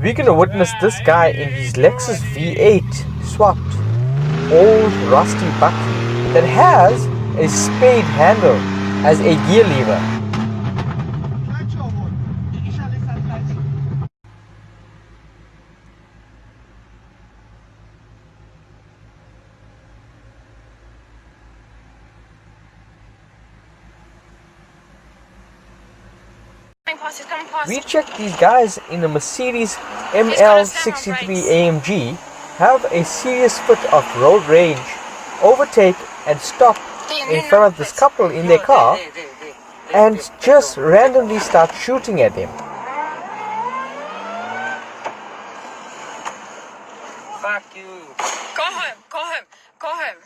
we're gonna witness this guy in his LEXUS V8 swapped old rusty bucky that has a spade handle as a gear lever. We checked these guys in the Mercedes ML63 AMG have a serious fit of road rage, overtake and stop in front of this couple in their car and just randomly start shooting at him. Fuck you. Go home, go home, go home.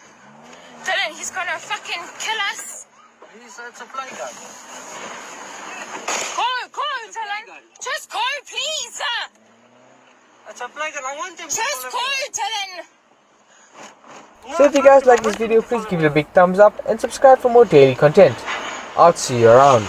Dylan, he's gonna fucking kill us. It's a play gun. Go, Dylan. Just go, please. It's a play gun. I want him to just go, Dylan. So if you guys like this video, please give it a big thumbs up and subscribe for more daily content. I'll see you around.